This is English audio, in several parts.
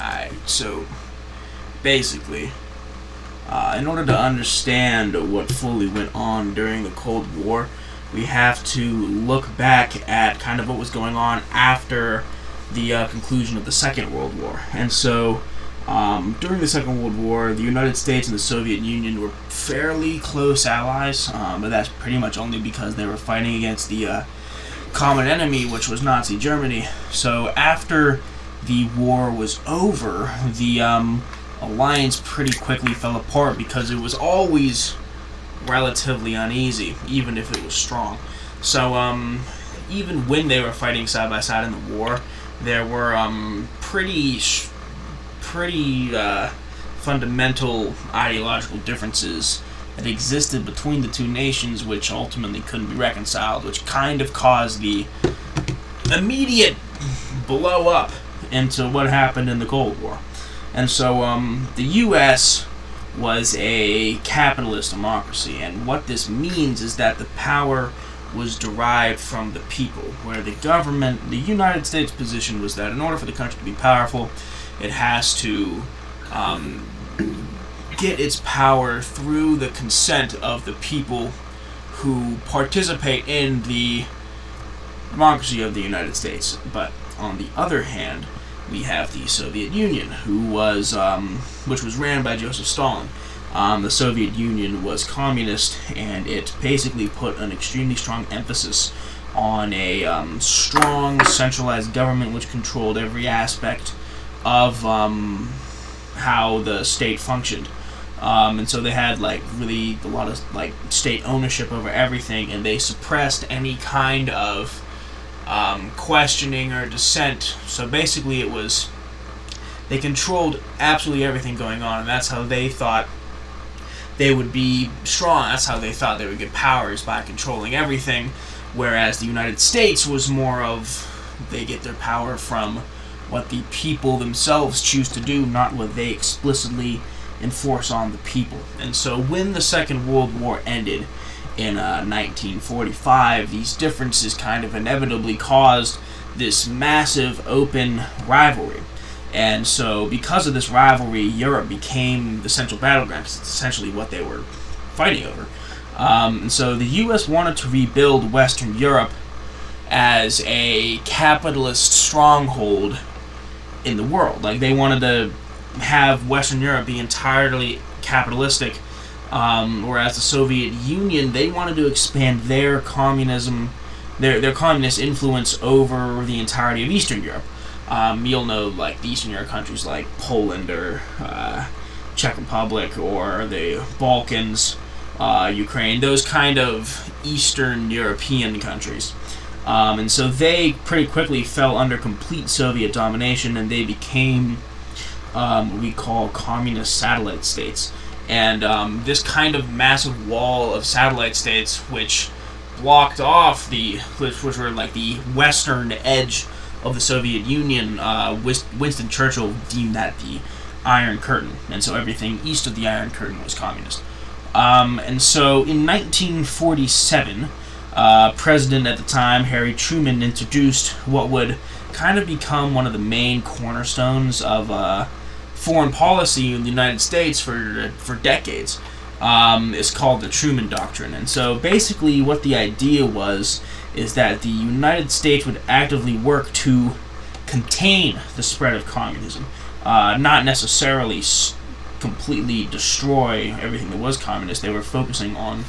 Alright, so basically, in order to understand what fully went on during the Cold War, we have to look back at kind of what was going on after the conclusion of the Second World War. And so, during the Second World War, the United States and the Soviet Union were fairly close allies, but that's pretty much only because they were fighting against the common enemy, which was Nazi Germany. So after the war was over, the alliance pretty quickly fell apart because it was always relatively uneasy, even if it was strong. So even when they were fighting side by side in the war, there were pretty fundamental ideological differences that existed between the two nations, which ultimately couldn't be reconciled, which kind of caused the immediate blow up into what happened in the Cold War. And so the U.S. was a capitalist democracy, and what this means is that the power was derived from the people, where the government, the United States position was that in order for the country to be powerful, it has to get its power through the consent of the people who participate in the democracy of the United States. But on the other hand, we have the Soviet Union, which was ran by Joseph Stalin. The Soviet Union was communist, and it basically put an extremely strong emphasis on a strong, centralized government which controlled every aspect of how the state functioned. And so they had really a lot of state ownership over everything, and they suppressed any kind of questioning or dissent. So basically they controlled absolutely everything going on, and that's how they thought they would be strong. That's how they thought they would get powers, by controlling everything, whereas the United States was more of, they get their power from what the people themselves choose to do, not what they explicitly enforce on the people. And so when the Second World War ended in 1945, these differences kind of inevitably caused this massive open rivalry. And so because of this rivalry, Europe became the central battleground. It's essentially what they were fighting over. And so the U.S. wanted to rebuild Western Europe as a capitalist stronghold in the world. They wanted to have Western Europe be entirely capitalistic, whereas the Soviet Union, they wanted to expand their communism, their communist influence over the entirety of Eastern Europe. You'll know the Eastern Europe countries like Poland or Czech Republic or the Balkans, Ukraine, those kind of Eastern European countries. And so they pretty quickly fell under complete Soviet domination, and they became what we call communist satellite states. And this kind of massive wall of satellite states, which blocked off which were the western edge of the Soviet Union, Winston Churchill deemed that the Iron Curtain, and so everything east of the Iron Curtain was communist. And so in 1947, President at the time, Harry Truman, introduced what would kind of become one of the main cornerstones of foreign policy in the United States for decades. It's called the Truman Doctrine. And so basically what the idea is that the United States would actively work to contain the spread of communism, not necessarily completely destroy everything that was communist. They were focusing on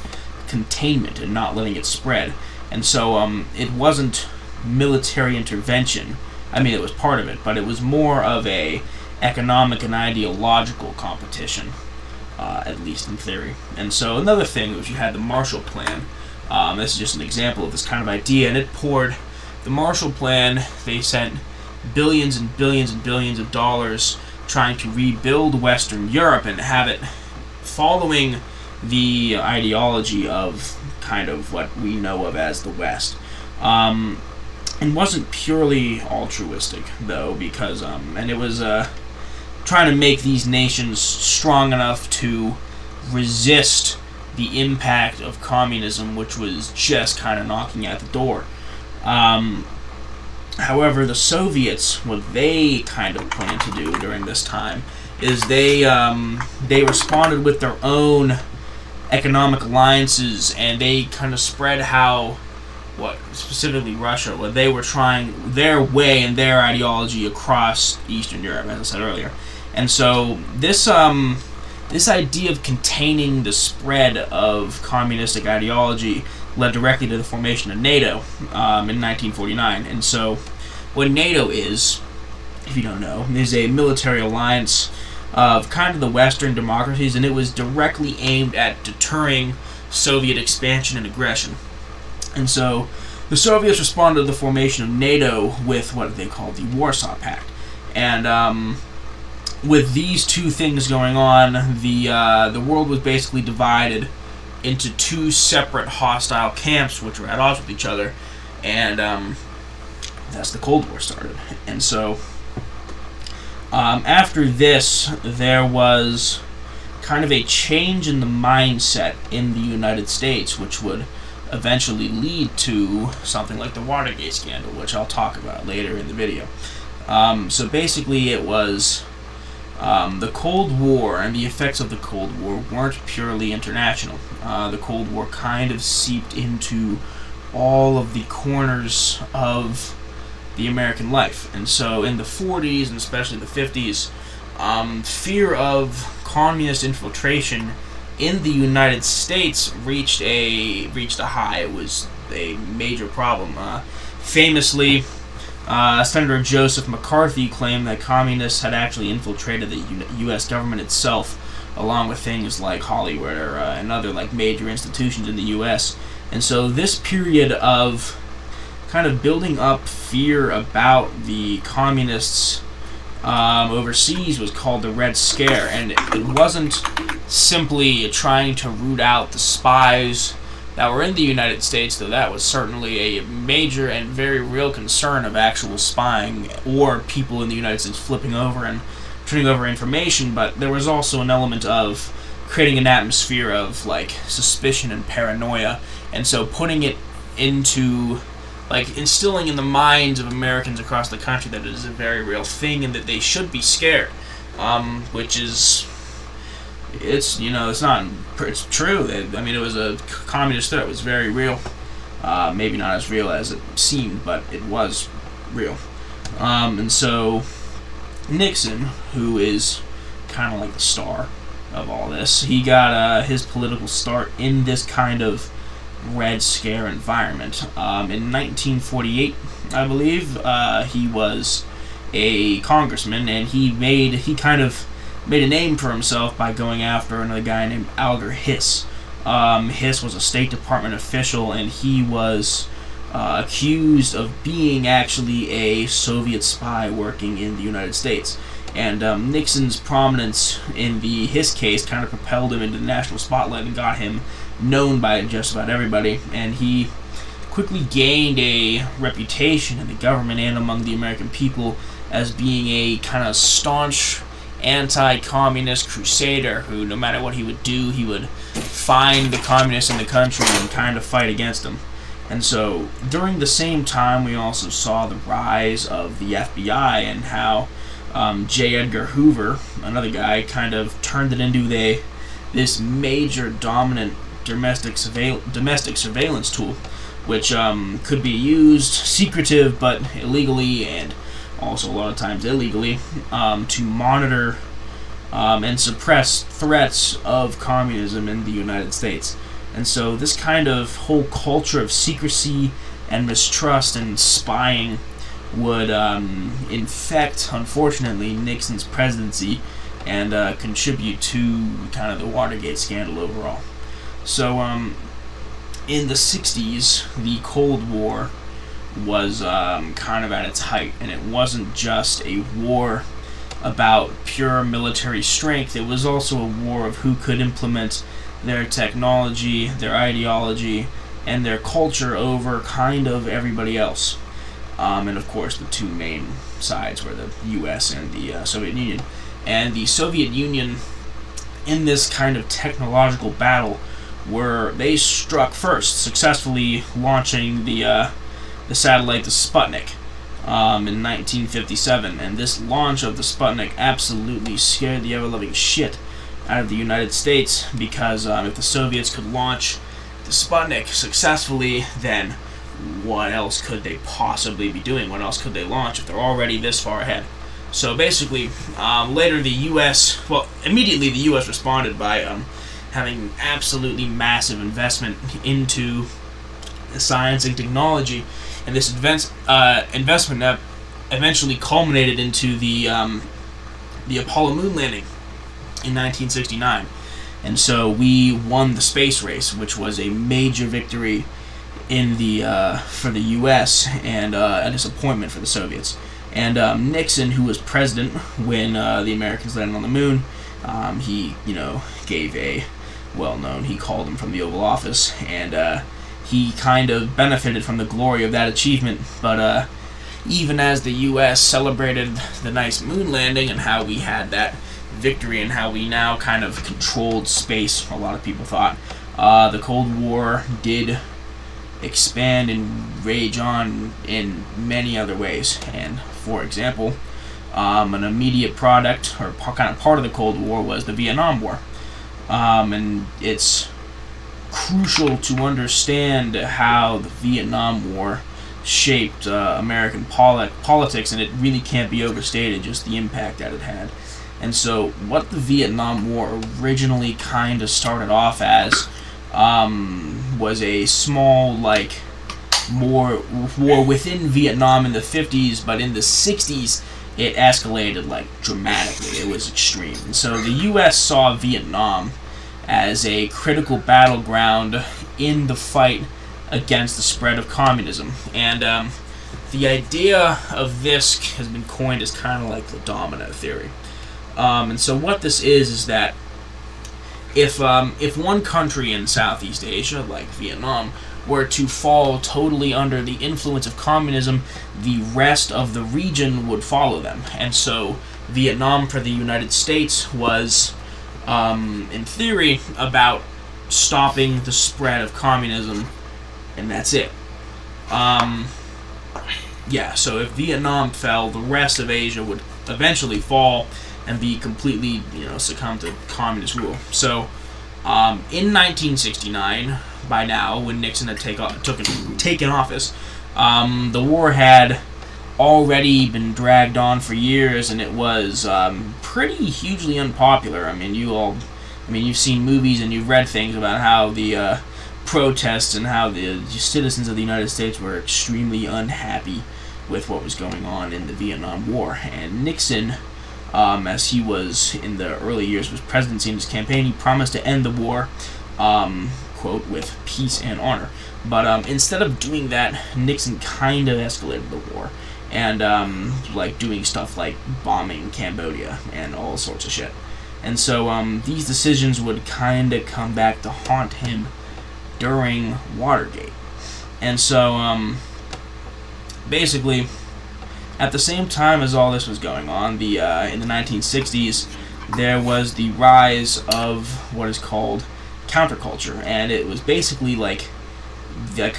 containment and not letting it spread. And so it wasn't military intervention. I mean, it was part of it, but it was more of a economic and ideological competition, at least in theory. And so another thing was you had the Marshall Plan. This is just an example of this kind of idea, and the Marshall Plan, they sent billions and billions and billions of dollars trying to rebuild Western Europe and have it following the ideology of kind of what we know of as the West. It wasn't purely altruistic, though, because and it was trying to make these nations strong enough to resist the impact of communism, which was just kind of knocking at the door. However, the Soviets, what they kind of planned to do during this time is they responded with their own economic alliances, and they kind of spread specifically Russia, what they were trying their way and their ideology across Eastern Europe, as I said earlier. And so this idea of containing the spread of communistic ideology led directly to the formation of NATO in 1949. And so what NATO is, if you don't know, is a military alliance of kind of the Western democracies, and it was directly aimed at deterring Soviet expansion and aggression. And so the Soviets responded to the formation of NATO with what they called the Warsaw Pact. And with these two things going on, the world was basically divided into two separate hostile camps, which were at odds with each other, and that's the Cold War started. And so after this, there was kind of a change in the mindset in the United States, which would eventually lead to something like the Watergate Scandal, which I'll talk about later in the video. So basically it was the Cold War, and the effects of the Cold War weren't purely international. The Cold War kind of seeped into all of the corners of the American life. And so in the 40s, and especially the 50s, fear of communist infiltration in the United States reached a high. It was a major problem. Famously, Senator Joseph McCarthy claimed that communists had actually infiltrated the U.S. government itself, along with things like Hollywood and other major institutions in the U.S. And so this period of kind of building up fear about the communists overseas was called the Red Scare, and it wasn't simply trying to root out the spies that were in the United States, though that was certainly a major and very real concern of actual spying or people in the United States flipping over and turning over information, but there was also an element of creating an atmosphere of suspicion and paranoia, and so putting it into instilling in the minds of Americans across the country that it is a very real thing and that they should be scared, which is, it's true. I mean, it was a communist threat. It was very real. Maybe not as real as it seemed, but it was real. And so Nixon, who is kind of like the star of all this, he got his political start in this kind of Red Scare environment. In 1948, I believe, he was a congressman, and he kind of made a name for himself by going after another guy named Alger Hiss. Hiss was a State Department official, and he was accused of being actually a Soviet spy working in the United States. And Nixon's prominence in the Hiss case kind of propelled him into the national spotlight and got him known by just about everybody, and he quickly gained a reputation in the government and among the American people as being a kind of staunch anti-communist crusader who, no matter what he would do, he would find the communists in the country and kind of fight against them. And so during the same time, we also saw the rise of the FBI and how J. Edgar Hoover, another guy, kind of turned it into this major dominant domestic surveillance tool, which could be used secretive but illegally, and also a lot of times illegally, to monitor and suppress threats of communism in the United States. And so this kind of whole culture of secrecy and mistrust and spying would infect, unfortunately, Nixon's presidency and contribute to kind of the Watergate scandal overall. So in the 60s, the Cold War was kind of at its height, and it wasn't just a war about pure military strength. It was also a war of who could implement their technology, their ideology, and their culture over kind of everybody else. And of course, the two main sides were the U.S. and the Soviet Union. And the Soviet Union, in this kind of technological battle, they struck first, successfully launching the satellite, the Sputnik. in 1957, and this launch of the Sputnik absolutely scared the ever-loving shit out of the United States, because if the Soviets could launch the Sputnik successfully, then what else could they possibly be doing? What else could they launch if they're already this far ahead? So basically, later the U.S., immediately the U.S. responded by having absolutely massive investment into science and technology, and this investment eventually culminated into the Apollo moon landing in 1969. And so we won the space race, which was a major victory in for the U.S. and a disappointment for the Soviets. And Nixon, who was president when the Americans landed on the moon, he gave a well-known, he called him from the Oval Office, and he kind of benefited from the glory of that achievement. But even as the U.S. celebrated the nice moon landing and how we had that victory and how we now kind of controlled space, a lot of people thought, the Cold War did expand and rage on in many other ways. And for example, an immediate product or kind of part of the Cold War was the Vietnam War, and it's crucial to understand how the Vietnam War shaped American politics, and it really can't be overstated just the impact that it had. And so what the Vietnam War originally kind of started off as was a small, war within Vietnam in the 50s, but in the 60s it escalated dramatically. It was extreme. And so the U.S. saw Vietnam as a critical battleground in the fight against the spread of communism. And the idea of this has been coined as kind of like the domino theory. And so what this is that if one country in Southeast Asia, like Vietnam, were to fall totally under the influence of communism, the rest of the region would follow them. And so Vietnam for the United States was, in theory, about stopping the spread of communism, and that's it. So if Vietnam fell, the rest of Asia would eventually fall and be completely, succumb to communist rule. So, in 1969, by now, when Nixon had taken office, the war had already been dragged on for years, and it was pretty hugely unpopular. You've seen movies and you've read things about how the protests and how the citizens of the United States were extremely unhappy with what was going on in the Vietnam War. And Nixon, as he was in the early years of his presidency and his campaign, he promised to end the war, quote, with peace and honor. But instead of doing that, Nixon kind of escalated the war, and doing stuff like bombing Cambodia and all sorts of shit. And so these decisions would kind of come back to haunt him during Watergate. And so basically, at the same time as all this was going on, in the 1960s, there was the rise of what is called counterculture, and it was basically like I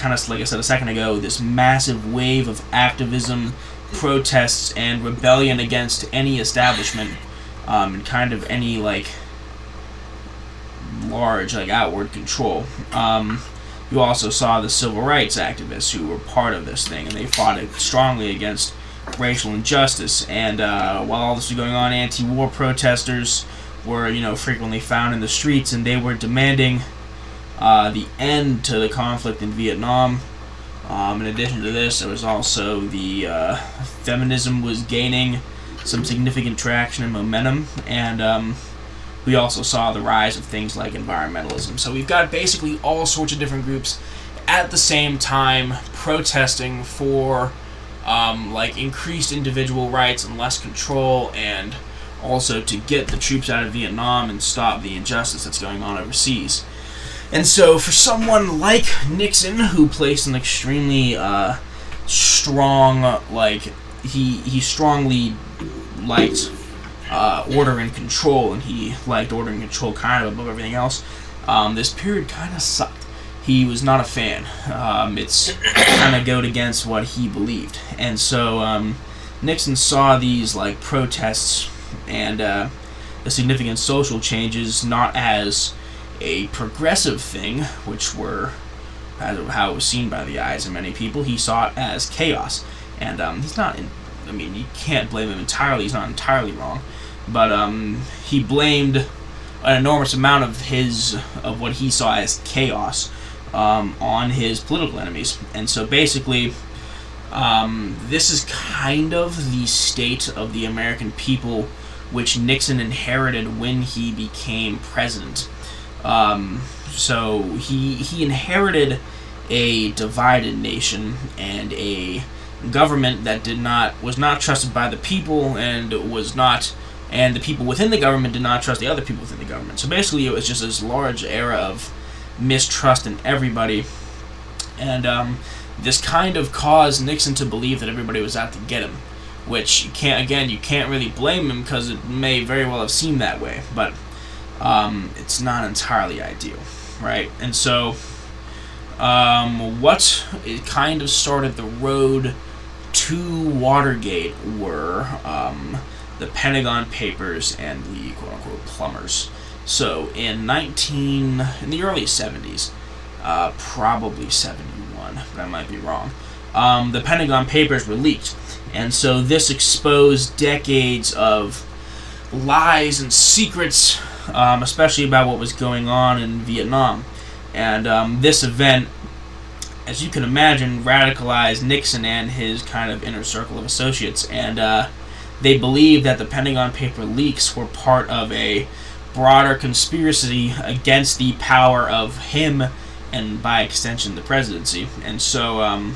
said a second ago, this massive wave of activism, protests, and rebellion against any establishment, and kind of any large outward control. You also saw the civil rights activists who were part of this thing, and they fought strongly against racial injustice. And while all this was going on, anti-war protesters were frequently found in the streets, and they were demanding the end to the conflict in Vietnam. In addition to this, there was also the feminism was gaining some significant traction and momentum, and we also saw the rise of things like environmentalism. So we've got basically all sorts of different groups at the same time protesting for increased individual rights and less control, and also to get the troops out of Vietnam and stop the injustice that's going on overseas. And so for someone like Nixon, who placed an extremely strong, he strongly liked order and control, and he liked order and control kind of above everything else, this period kind of sucked. he was not a fan. It's kind of goes against what he believed. And so Nixon saw these like protests and the significant social changes not as a progressive thing, which were how it was seen by the eyes of many people. He saw it as chaos. And he's not, I mean, you can't blame him entirely. He's not entirely wrong. But he blamed an enormous amount of what he saw as chaos on his political enemies. And so basically, this is kind of the state of the American people which Nixon inherited when he became president. So he inherited a divided nation and a government that was not trusted by the people, and the people within the government did not trust the other people within the government. So basically, it was just this large era of mistrust in everybody, and this kind of caused Nixon to believe that everybody was out to get him, which you can't really blame him, because it may very well have seemed that way, but it's not entirely ideal, right? And so what it kind of started the road to Watergate were the Pentagon Papers and the quote-unquote plumbers. So in the early 70s, probably 71, but I might be wrong, the Pentagon Papers were leaked. And so this exposed decades of lies and secrets, especially about what was going on in Vietnam. And this event, as you can imagine, radicalized Nixon and his kind of inner circle of associates. And they believed that the Pentagon paper leaks were part of a broader conspiracy against the power of him and, by extension, the presidency. And so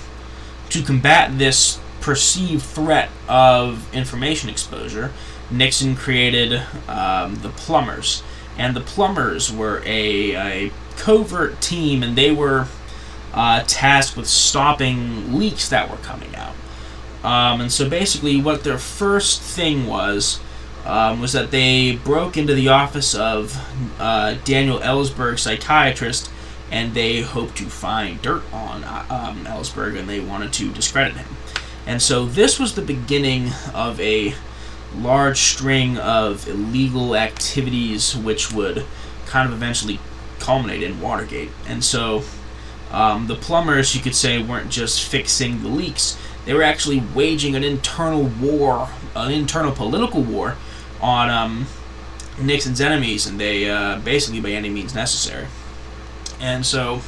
to combat this perceived threat of information exposure, Nixon created the plumbers. And the plumbers were a covert team, and they were tasked with stopping leaks that were coming out. And so basically what their first thing was that they broke into the office of Daniel Ellsberg, psychiatrist, and they hoped to find dirt on Ellsberg, and they wanted to discredit him. And so this was the beginning of a large string of illegal activities which would kind of eventually culminate in Watergate. And so the plumbers, you could say, weren't just fixing the leaks. They were actually waging an internal war, an internal political war on Nixon's enemies, and they basically by any means necessary. And so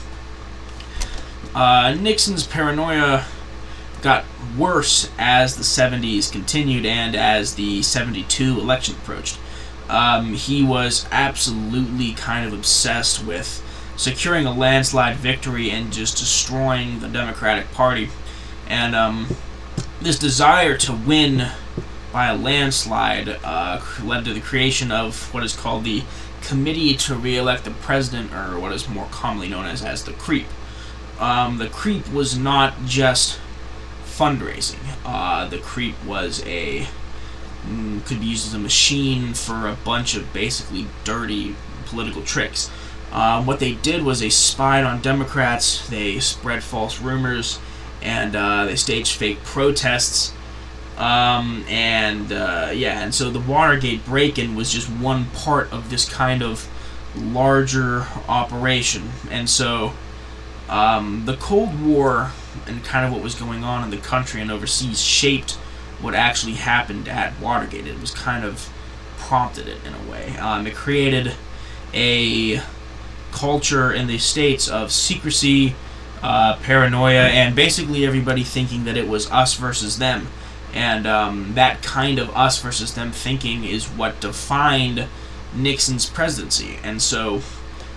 Nixon's paranoia got worse as the 70s continued and as the 72 election approached. He was absolutely kind of obsessed with securing a landslide victory and just destroying the Democratic Party. And this desire to win by a landslide led to the creation of what is called the Committee to Re-elect the President, or what is more commonly known as the CREEP. The CREEP was not just fundraising. The CREEP was could be used as a machine for a bunch of basically dirty political tricks. What they did was they spied on Democrats, they spread false rumors, and they staged fake protests. And so the Watergate break-in was just one part of this kind of larger operation. And so the Cold War and kind of what was going on in the country and overseas shaped what actually happened at Watergate. It was kind of prompted it in a way. It created a culture in the States of secrecy, paranoia, and basically everybody thinking that it was us versus them. And that kind of us versus them thinking is what defined Nixon's presidency. And so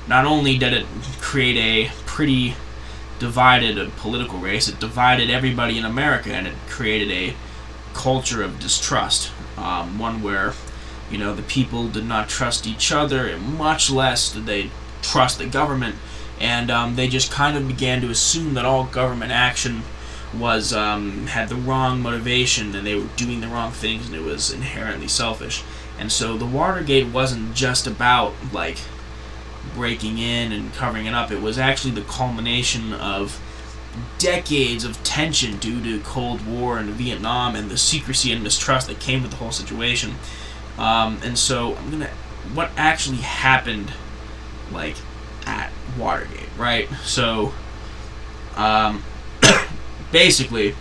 not only did it create a pretty divided political race, it divided everybody in America, and it created a culture of distrust, one where the people did not trust each other, and much less did they trust the government, and they just kind of began to assume that all government action was had the wrong motivation, and they were doing the wrong things, and it was inherently selfish. And so the Watergate wasn't just about breaking in and covering it up. It was actually the culmination of decades of tension due to Cold War and Vietnam and the secrecy and mistrust that came with the whole situation. And so what actually happened, like, at Watergate, right? So, basically,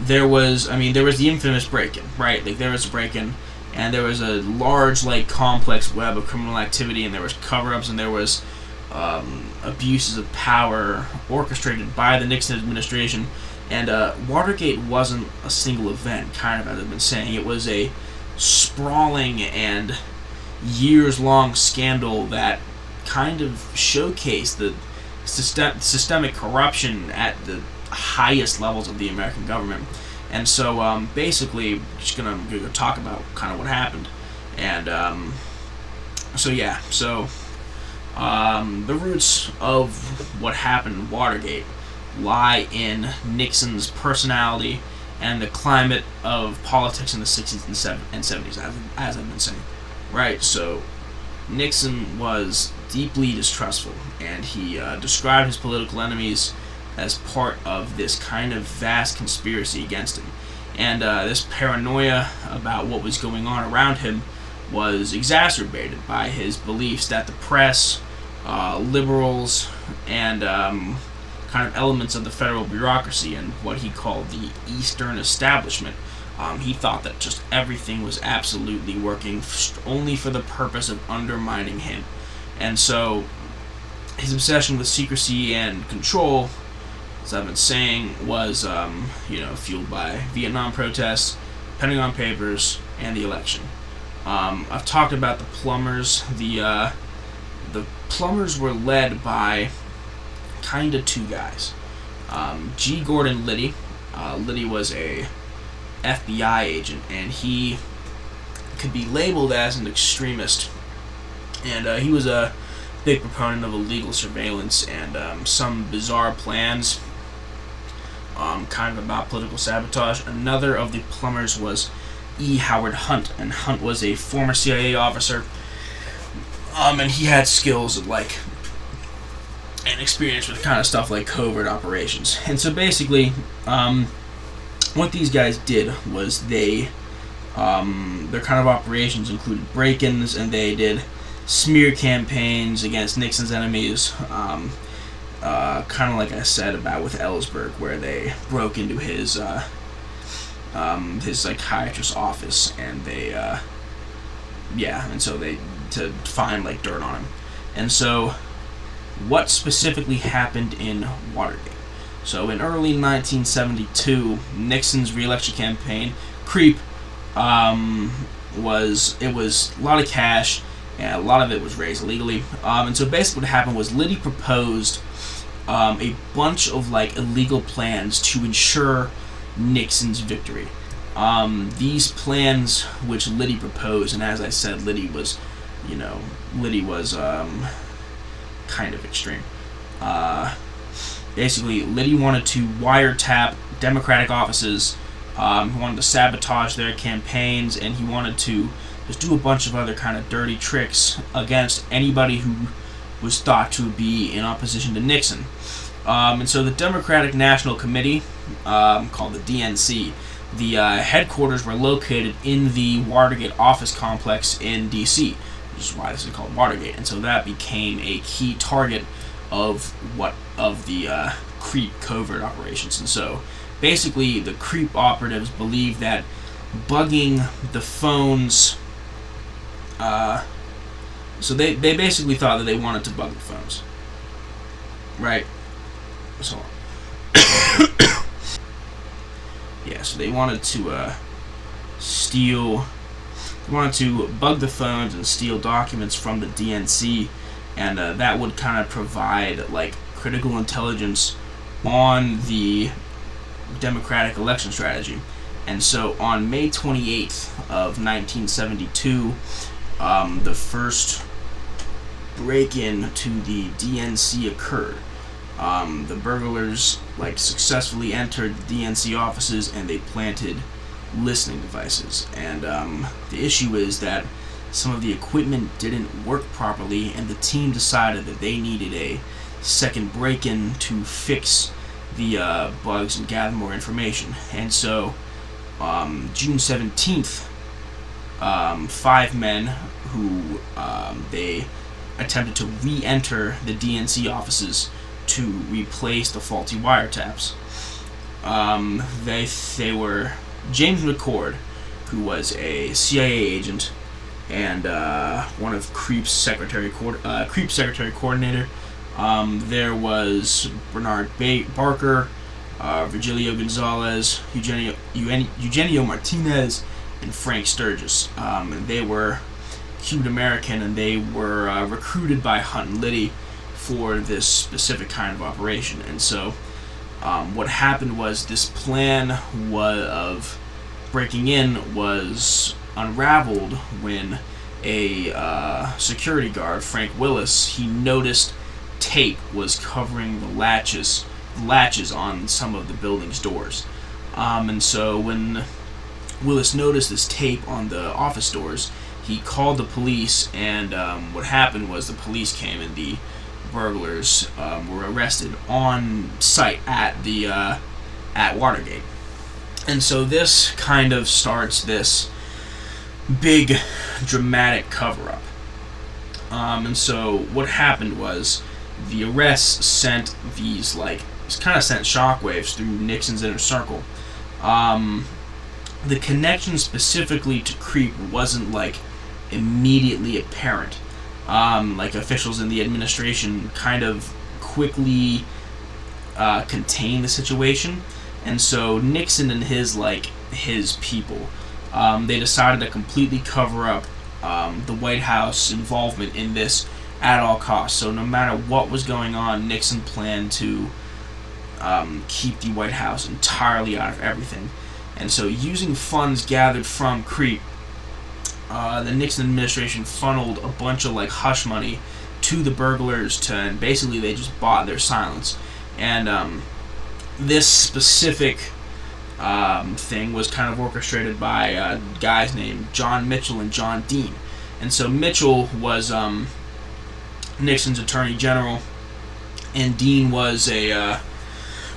there was the infamous break-in, right? Like, there was a break-in, and there was a large, like, complex web of criminal activity, and there was cover-ups, and there was abuses of power orchestrated by the Nixon administration. And Watergate wasn't a single event, kind of, as I've been saying. It was a sprawling and years-long scandal that kind of showcased the systemic corruption at the highest levels of the American government. And so, basically, just gonna talk about kind of what happened. And the roots of what happened in Watergate lie in Nixon's personality and the climate of politics in the 60s and 70s, as I've been saying. Right, so Nixon was deeply distrustful, and he described his political enemies as part of this kind of vast conspiracy against him. And this paranoia about what was going on around him was exacerbated by his beliefs that the press, liberals, and kind of elements of the federal bureaucracy and what he called the Eastern establishment, he thought that just everything was absolutely working only for the purpose of undermining him. And so his obsession with secrecy and control, as I've been saying, was fueled by Vietnam protests, Pentagon Papers, and the election. I've talked about the plumbers. The plumbers were led by kind of two guys. G. Gordon Liddy. Liddy was a FBI agent, and he could be labeled as an extremist. And he was a big proponent of illegal surveillance and some bizarre plans, kind of about political sabotage. Another of the plumbers was E. Howard Hunt, and Hunt was a former CIA officer, and he had skills of, like, and experience with kind of stuff like covert operations. And so basically, what these guys did was their kind of operations included break-ins, and they did smear campaigns against Nixon's enemies, kind of like I said about with Ellsberg, where they broke into his psychiatrist's office, and to find, like, dirt on him. And so what specifically happened in Watergate? So in early 1972, Nixon's re-election campaign, creep, was a lot of cash, and a lot of it was raised illegally. And so basically what happened was Liddy proposed a bunch of, like, illegal plans to ensure Nixon's victory. These plans which Liddy proposed, and as I said, Liddy was kind of extreme. Basically, Liddy wanted to wiretap Democratic offices, he wanted to sabotage their campaigns, and he wanted to just do a bunch of other kind of dirty tricks against anybody who was thought to be in opposition to Nixon. And so the Democratic National Committee, called the DNC, the headquarters were located in the Watergate office complex in D.C., which is why this is called Watergate. And so that became a key target of the creep covert operations. And so basically the creep operatives believed that bugging the phones, so they basically thought that they wanted to bug the phones, right? So yeah, so they wanted to bug the phones and steal documents from the DNC, and that would kind of provide, like, critical intelligence on the Democratic election strategy. And so on May 28th of 1972, the first break-in to the DNC occurred. The burglars, like, successfully entered the DNC offices, and they planted listening devices. And the issue is that some of the equipment didn't work properly, and the team decided that they needed a second break-in to fix the bugs and gather more information. And so, June 17th, 5 men who they attempted to re-enter the DNC offices to replace the faulty wiretaps. They were James McCord, who was a CIA agent and one of Creep's secretary coordinator. There was Bernard Barker, Virgilio Gonzalez, Eugenio Martinez, and Frank Sturgis. They were Cuban American, and they were recruited by Hunt and Liddy for this specific kind of operation. And so what happened was this plan of breaking in was unraveled when a security guard, Frank Willis, he noticed tape was covering the latches on some of the building's doors. And so when Willis noticed this tape on the office doors, he called the police, and what happened was the police came, and the burglars were arrested on site at Watergate. And so this kind of starts this big dramatic cover-up. And so what happened was the arrests sent these sent shockwaves through Nixon's inner circle. The connection specifically to Creep wasn't immediately apparent. Officials in the administration kind of quickly contained the situation, and so Nixon and his people, they decided to completely cover up the White House involvement in this at all costs. So no matter what was going on, Nixon planned to keep the White House entirely out of everything. And so using funds gathered from Creep, the Nixon administration funneled a bunch of hush money to the burglars, and basically they just bought their silence. And this specific thing was kind of orchestrated by guys named John Mitchell and John Dean. And so Mitchell was Nixon's attorney general, and Dean was a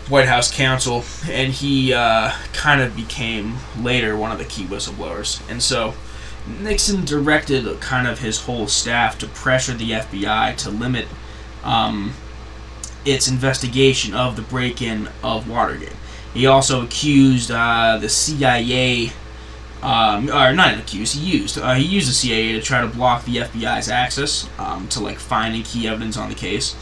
White House counsel, and he kind of became later one of the key whistleblowers. And so Nixon directed kind of his whole staff to pressure the FBI to limit its investigation of the break-in of Watergate. He also accused the CIA, he used the CIA to try to block the FBI's access to finding key evidence on the case.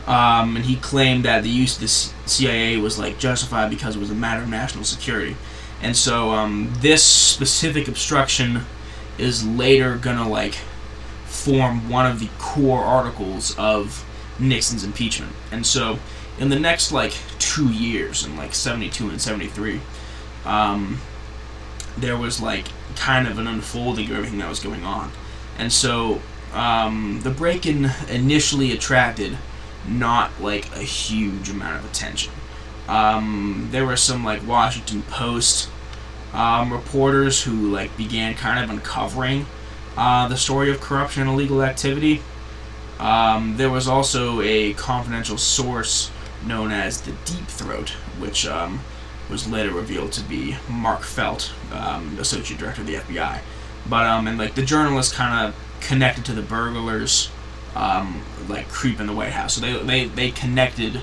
And he claimed that the use of the CIA was justified because it was a matter of national security. And so this specific obstruction is later gonna form one of the core articles of Nixon's impeachment. And so in the next 2 years, in 72 and 73, there was kind of an unfolding of everything that was going on. And so the break-in initially attracted not a huge amount of attention. There were some Washington Post reporters who began kind of uncovering the story of corruption and illegal activity. There was also a confidential source known as the Deep Throat, which was later revealed to be Mark Felt, associate director of the FBI. But and the journalists kind of connected to the burglars, Creep in the White House. So they connected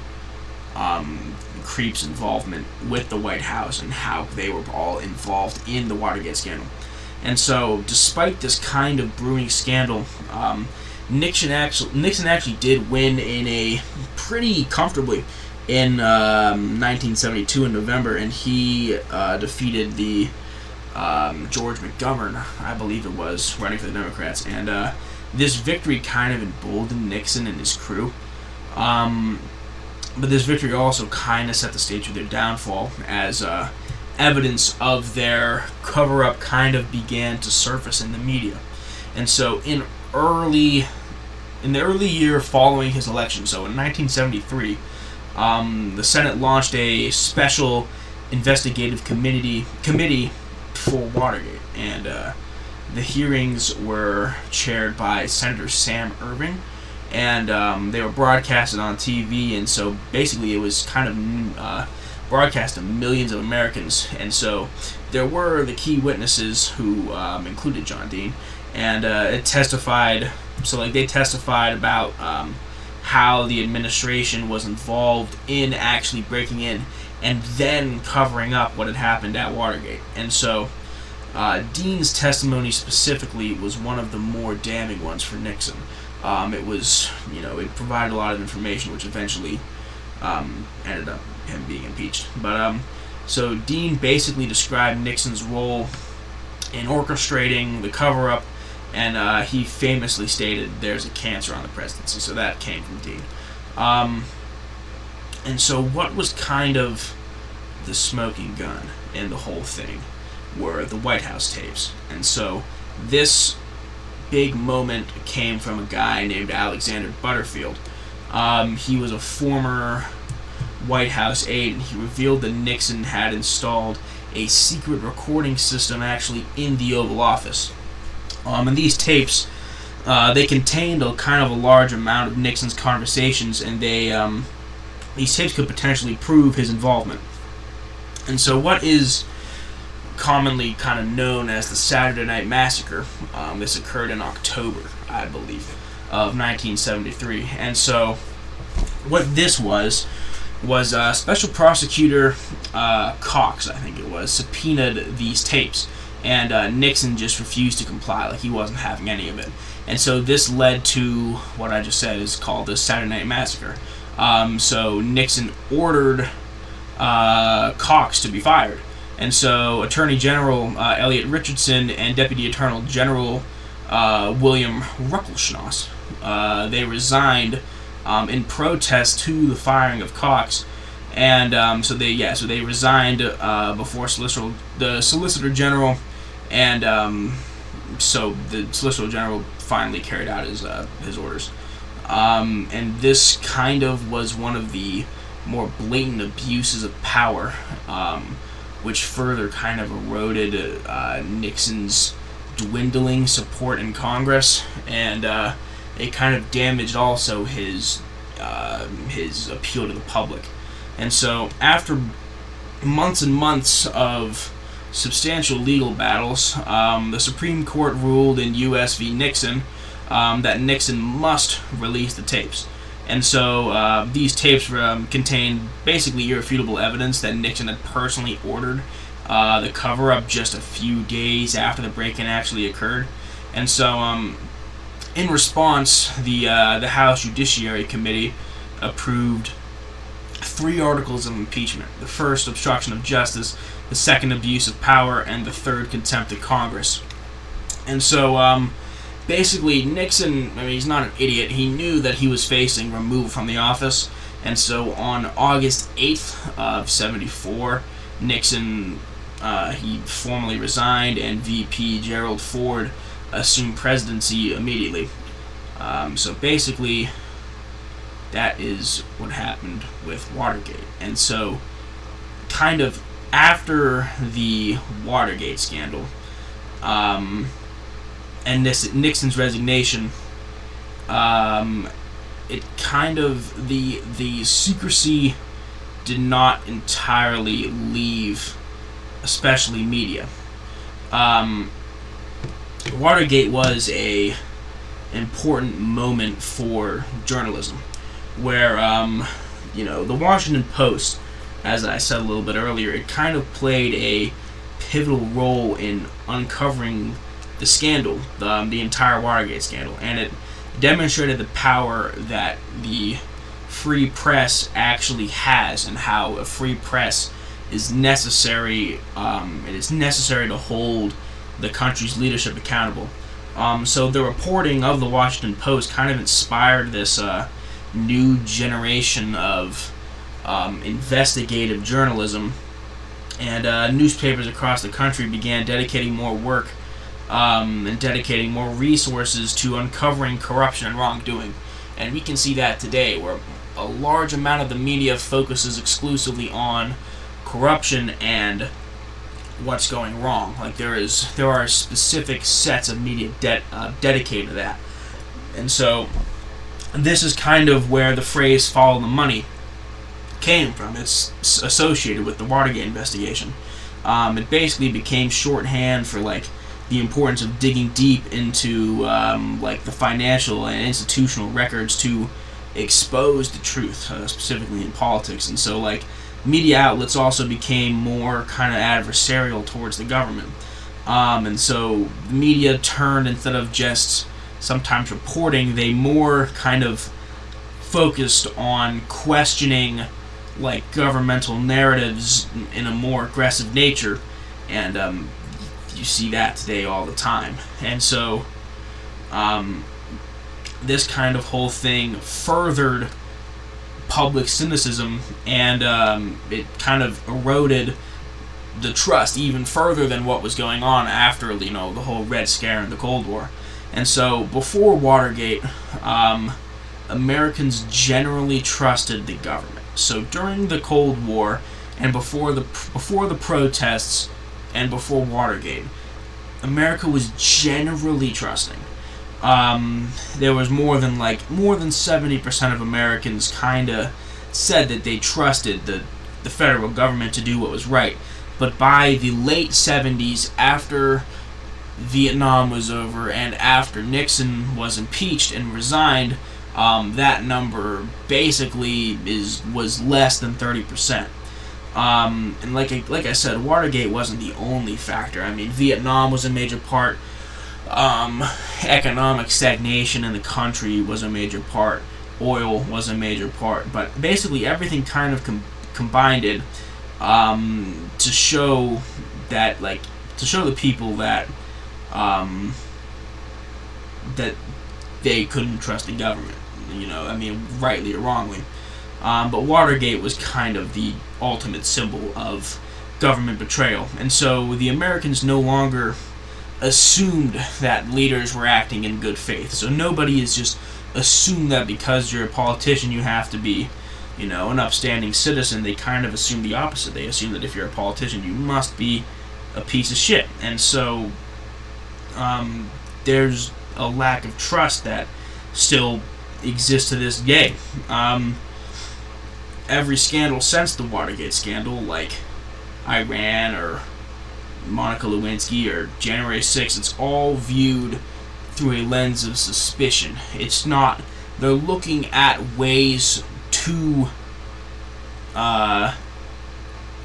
Creep's involvement with the White House and how they were all involved in the Watergate scandal. And so, despite this kind of brewing scandal, Nixon actually did win pretty comfortably in 1972 in November, and he defeated the George McGovern, I believe it was, running for the Democrats. And this victory kind of emboldened Nixon and his crew. But this victory also kind of set the stage for their downfall, as evidence of their cover-up kind of began to surface in the media. And so in the early year following his election, so in 1973, the Senate launched a special investigative committee for Watergate. And The hearings were chaired by Senator Sam Ervin, and they were broadcasted on TV, and so basically it was kind of broadcast to millions of Americans. And so there were the key witnesses who included John Dean, and it testified. So like they testified about how the administration was involved in actually breaking in and then covering up what had happened at Watergate. And so Dean's testimony specifically was one of the more damning ones for Nixon. It was, it provided a lot of information, which eventually ended up him being impeached. But so Dean basically described Nixon's role in orchestrating the cover-up, and he famously stated, "There's a cancer on the presidency." So that came from Dean. And so what was kind of the smoking gun in the whole thing were the White House tapes. And so this big moment came from a guy named Alexander Butterfield. He was a former White House aide, and he revealed that Nixon had installed a secret recording system actually in the Oval Office. And these tapes, they contained a kind of a large amount of Nixon's conversations, and these tapes could potentially prove his involvement. And so what is commonly kind of known as the Saturday Night Massacre, this occurred in October, I believe, of 1973. And so what this was Special Prosecutor Cox, I think it was, subpoenaed these tapes, and Nixon just refused to comply, like he wasn't having any of it. And so this led to what I just said is called the Saturday Night Massacre. So Nixon ordered Cox to be fired. And so Attorney General Elliot Richardson and Deputy Attorney General William Ruckelshaus, they resigned in protest to the firing of Cox. And so they resigned before the Solicitor General, and so the Solicitor General finally carried out his orders. And this kind of was one of the more blatant abuses of power, which further kind of eroded Nixon's dwindling support in Congress, and it kind of damaged also his appeal to the public. And so after months and months of substantial legal battles, the Supreme Court ruled in U.S. v. Nixon that Nixon must release the tapes. And so these tapes contained basically irrefutable evidence that Nixon had personally ordered the cover-up just a few days after the break-in actually occurred. And so in response, the House Judiciary Committee approved 3 articles of impeachment. The first, obstruction of justice; the second, abuse of power; and the third, contempt of Congress. And so basically, Nixon, he's not an idiot. He knew that he was facing removal from the office. And so on August 8th of 74, Nixon, he formally resigned, and VP Gerald Ford assumed presidency immediately. So basically, that is what happened with Watergate. And so, kind of after the Watergate scandal, and Nixon's resignation, it kind of, the secrecy did not entirely leave, especially media. Watergate was a important moment for journalism, where the Washington Post, as I said a little bit earlier, it kind of played a pivotal role in uncovering the scandal, the entire Watergate scandal, and it demonstrated the power that the free press actually has, and how a free press is necessary. It is necessary to hold the country's leadership accountable. So the reporting of the Washington Post kind of inspired this new generation of investigative journalism, and newspapers across the country began dedicating more work and dedicating more resources to uncovering corruption and wrongdoing. And we can see that today, where a large amount of the media focuses exclusively on corruption and what's going wrong. Like there are specific sets of media dedicated to that, and so this is kind of where the phrase "follow the money" came from. It's associated with the Watergate investigation. It basically became shorthand for like the importance of digging deep into like the financial and institutional records to expose the truth, specifically in politics. And so like media outlets also became more kind of adversarial towards the government. And so the media turned, instead of just sometimes reporting, they more kind of focused on questioning like governmental narratives in a more aggressive nature, and you see that today all the time. And so this kind of whole thing furthered public cynicism, and it kind of eroded the trust even further than what was going on after, the whole Red Scare and the Cold War. And so before Watergate, Americans generally trusted the government. So during the Cold War and before the protests and before Watergate, America was generally trusting. There was more than 70% of Americans kind of said that they trusted the federal government to do what was right. But by the late 70s, after Vietnam was over and after Nixon was impeached and resigned, that number basically was less than 30%. And like I said, Watergate wasn't the only factor. I mean, Vietnam was a major part. Economic stagnation in the country was a major part. Oil was a major part. But basically, everything kind of combined it to show that, to show the people that that they couldn't trust the government. Rightly or wrongly. But Watergate was kind of the ultimate symbol of government betrayal. And so the Americans no longer assumed that leaders were acting in good faith. So nobody is just assumed that because you're a politician you have to be, an upstanding citizen. They kind of assume the opposite. They assume that if you're a politician you must be a piece of shit. And so there's a lack of trust that still exists to this day. Every scandal since the Watergate scandal, like Iran or Monica Lewinsky or January 6th, it's all viewed through a lens of suspicion. It's not, they're looking at ways to,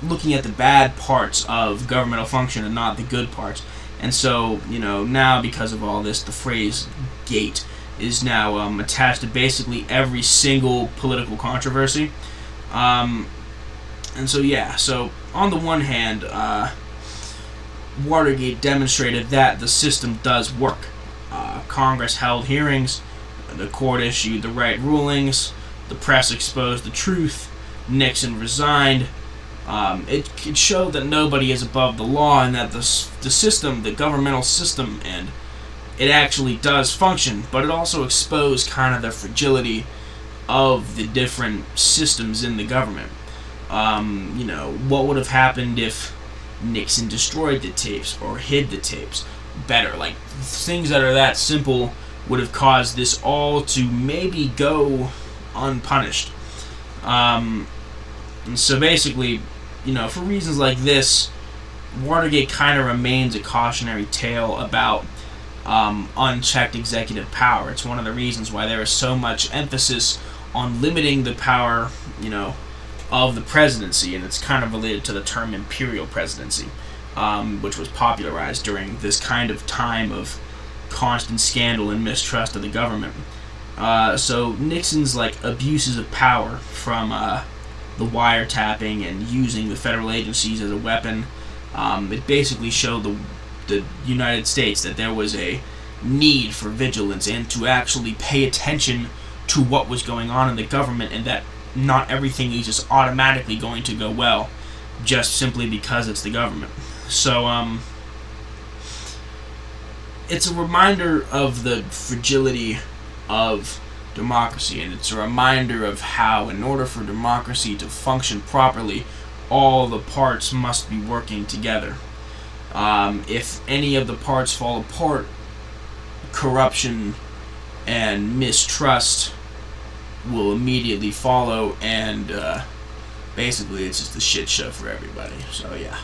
looking at the bad parts of governmental function and not the good parts. And so, now because of all this, the phrase "gate" is now attached to basically every single political controversy. And so on the one hand, Watergate demonstrated that the system does work. Congress held hearings, the court issued the right rulings, the press exposed the truth, Nixon resigned. It showed that nobody is above the law, and that the system, the governmental system, and it actually does function. But it also exposed kind of the fragility of the different systems in the government. What would have happened if Nixon destroyed the tapes or hid the tapes better? Like, things that are that simple would have caused this all to maybe go unpunished. And so basically, for reasons like this, Watergate kind of remains a cautionary tale about unchecked executive power. It's one of the reasons why there is so much emphasis on limiting the power, of the presidency, and it's kind of related to the term imperial presidency, which was popularized during this kind of time of constant scandal and mistrust of the government. So Nixon's abuses of power, from the wiretapping and using the federal agencies as a weapon, it basically showed the United States that there was a need for vigilance and to actually pay attention to what was going on in the government, and that not everything is just automatically going to go well just simply because it's the government. So it's a reminder of the fragility of democracy, and it's a reminder of how, in order for democracy to function properly, all the parts must be working together. If any of the parts fall apart, corruption and mistrust will immediately follow, and basically it's just a shit show for everybody. So yeah.